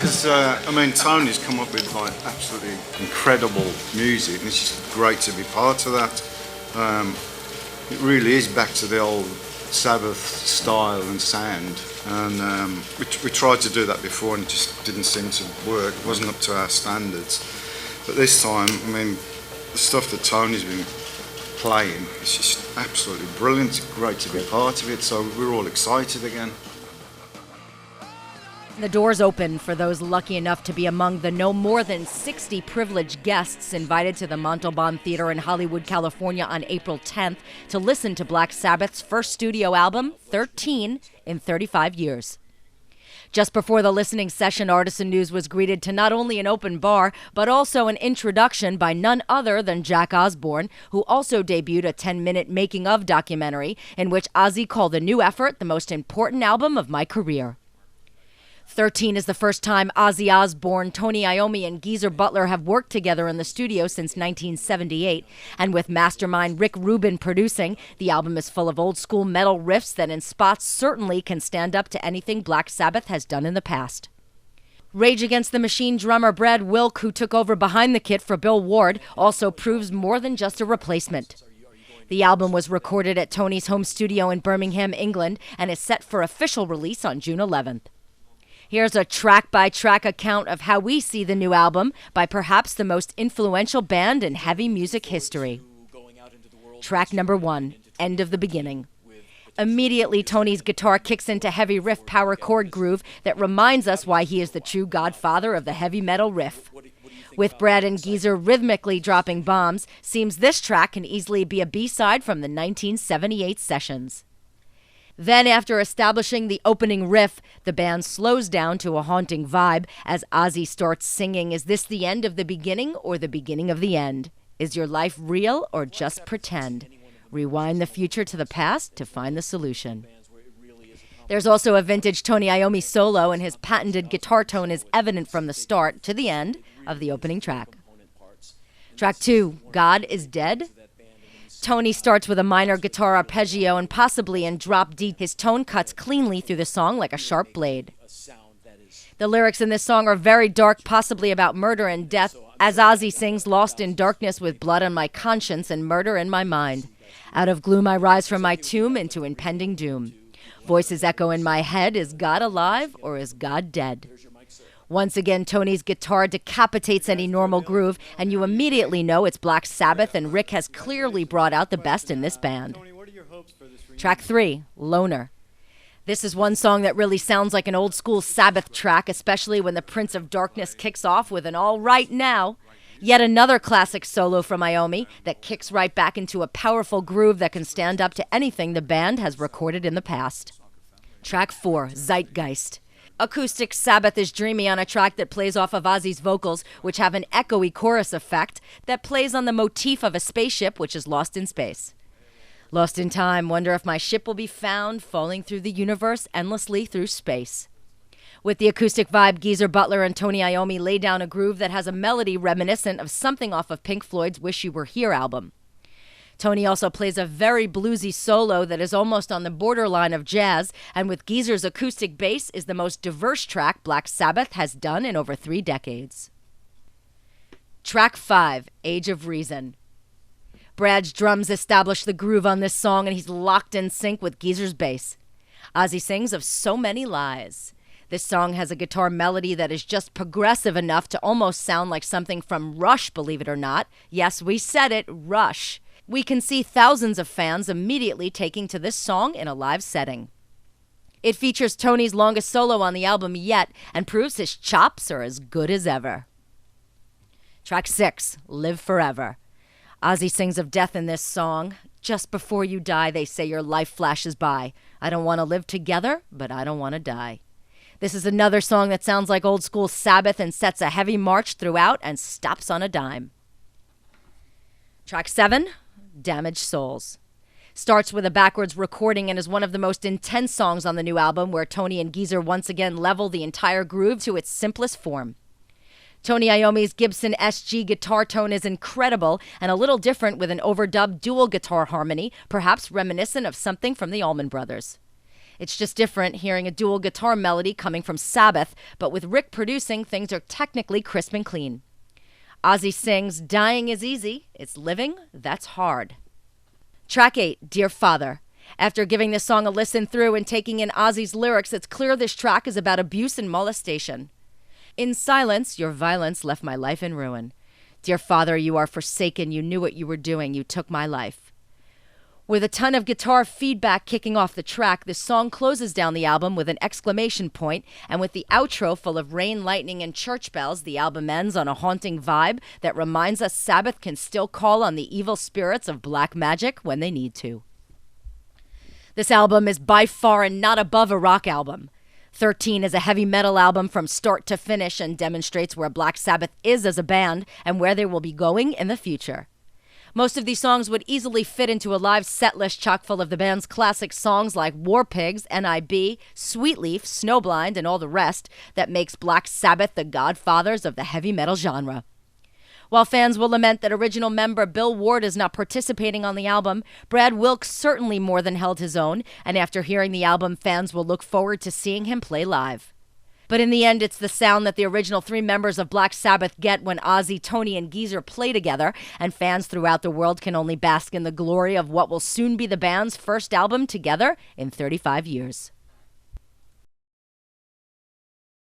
Because, Tony's come up with like absolutely incredible music, and it's just great to be part of that. It really is back to the old Sabbath style and sound, and we tried to do that before and it just didn't seem to work. It wasn't up to our standards. But this time, the stuff that Tony's been playing, it's just absolutely brilliant. It's great to be part of it, so we're all excited again. The doors open for those lucky enough to be among the no more than 60 privileged guests invited to the Montalban Theater in Hollywood, California on April 10th to listen to Black Sabbath's first studio album, 13 in 35 years. Just before the listening session, Artisan News was greeted to not only an open bar, but also an introduction by none other than Jack Osbourne, who also debuted a 10-minute making-of documentary in which Ozzy called the new effort the most important album of my career. 13 is the first time Ozzy Osbourne, Tony Iommi, and Geezer Butler have worked together in the studio since 1978. And with mastermind Rick Rubin producing, the album is full of old-school metal riffs that in spots certainly can stand up to anything Black Sabbath has done in the past. Rage Against the Machine drummer Brad Wilk, who took over behind the kit for Bill Ward, also proves more than just a replacement. The album was recorded at Tony's home studio in Birmingham, England, and is set for official release on June 11th. Here's a track-by-track account of how we see the new album by perhaps the most influential band in heavy music history. Track number 1, End of the Beginning. Immediately, Tony's guitar kicks into heavy riff power chord groove that reminds us why he is the true godfather of the heavy metal riff. With Brad and Geezer rhythmically dropping bombs, seems this track can easily be a B-side from the 1978 sessions. Then, after establishing the opening riff, the band slows down to a haunting vibe as Ozzy starts singing, "Is this the end of the beginning or the beginning of the end? Is your life real or just pretend? Rewind the future to the past to find the solution." There's also a vintage Tony Iommi solo, and his patented guitar tone is evident from the start to the end of the opening track. Track 2, God is Dead. Tony starts with a minor guitar arpeggio, and possibly in drop D, his tone cuts cleanly through the song like a sharp blade. The lyrics in this song are very dark, possibly about murder and death, as Ozzy sings, "Lost in darkness with blood on my conscience and murder in my mind. Out of gloom I rise from my tomb into impending doom. Voices echo in my head, is God alive or is God dead?" Once again, Tony's guitar decapitates any normal groove, and you immediately know it's Black Sabbath, and Rick has clearly brought out the best in this band. Track 3, Loner. This is one song that really sounds like an old-school Sabbath track, especially when the Prince of Darkness kicks off with an "All Right Now." Yet another classic solo from Iommi that kicks right back into a powerful groove that can stand up to anything the band has recorded in the past. Track 4, Zeitgeist. Acoustic Sabbath is dreamy on a track that plays off of Ozzy's vocals, which have an echoey chorus effect that plays on the motif of a spaceship which is lost in space. Lost in time, wonder if my ship will be found, falling through the universe endlessly through space. With the acoustic vibe, Geezer Butler and Tony Iommi lay down a groove that has a melody reminiscent of something off of Pink Floyd's Wish You Were Here album. Tony also plays a very bluesy solo that is almost on the borderline of jazz, and with Geezer's acoustic bass is the most diverse track Black Sabbath has done in over 3 decades. Track 5, Age of Reason. Brad's drums establish the groove on this song, and he's locked in sync with Geezer's bass. Ozzy sings of so many lies. This song has a guitar melody that is just progressive enough to almost sound like something from Rush, believe it or not. Yes, we said it, Rush. We can see thousands of fans immediately taking to this song in a live setting. It features Tony's longest solo on the album yet and proves his chops are as good as ever. Track 6, Live Forever. Ozzy sings of death in this song. Just before you die, they say your life flashes by. I don't want to live together, but I don't want to die. This is another song that sounds like old school Sabbath and sets a heavy march throughout and stops on a dime. Track 7, Damaged Souls. Starts with a backwards recording and is one of the most intense songs on the new album, where Tony and Geezer once again level the entire groove to its simplest form. Tony Iommi's Gibson SG guitar tone is incredible and a little different, with an overdubbed dual guitar harmony, perhaps reminiscent of something from the Allman Brothers. It's just different hearing a dual guitar melody coming from Sabbath, but with Rick producing, things are technically crisp and clean. Ozzy sings, "Dying is easy, it's living that's hard." Track 8, Dear Father. After giving this song a listen through and taking in Ozzy's lyrics, it's clear this track is about abuse and molestation. In silence, your violence left my life in ruin. Dear Father, you are forsaken, you knew what you were doing, you took my life. With a ton of guitar feedback kicking off the track, this song closes down the album with an exclamation point, and with the outro full of rain, lightning, and church bells, the album ends on a haunting vibe that reminds us Sabbath can still call on the evil spirits of black magic when they need to. This album is by far and not above a rock album. 13 is a heavy metal album from start to finish and demonstrates where Black Sabbath is as a band and where they will be going in the future. Most of these songs would easily fit into a live set list chock full of the band's classic songs like War Pigs, N.I.B., Sweetleaf, Snowblind, and all the rest that makes Black Sabbath the godfathers of the heavy metal genre. While fans will lament that original member Bill Ward is not participating on the album, Brad Wilkes certainly more than held his own, and after hearing the album, fans will look forward to seeing him play live. But in the end, it's the sound that the original 3 members of Black Sabbath get when Ozzy, Tony, and Geezer play together, and fans throughout the world can only bask in the glory of what will soon be the band's first album together in 35 years.